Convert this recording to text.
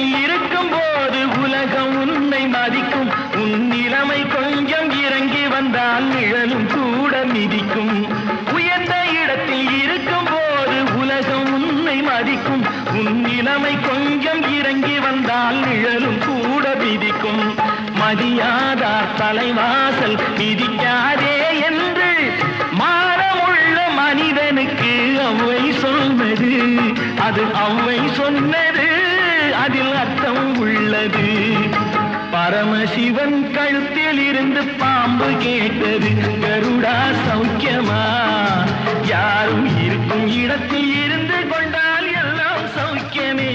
இடத்தில் இருக்கும் போது உலகம் உன்னை மதிக்கும். உன் நிலைமை கொஞ்சம் இறங்கி வந்தால் நிழலும் கூட மிதிக்கும். உயர்ந்த இடத்தில் இருக்கும் போது உலகம் உன்னை மதிக்கும். உன் நிலைமை கொஞ்சம் இறங்கி வந்தால் நிழலும் கூட மிதிக்கும். மதியாதார் தலைவாசல் மிதிக்காதே என்று மானமுள்ள மனிதனுக்கு அவ்வை சொன்னது. அது அவ்வை சொன்னது, அதில் அர்த்தம் உள்ளது. பரமசிவன் கழுத்தில் இருந்து பாம்பு கேட்டது, கருடா சௌக்கியமா? யாரும் இருக்கும் இடத்தில் இருந்து கொண்டால் எல்லாம் சௌக்கியமே.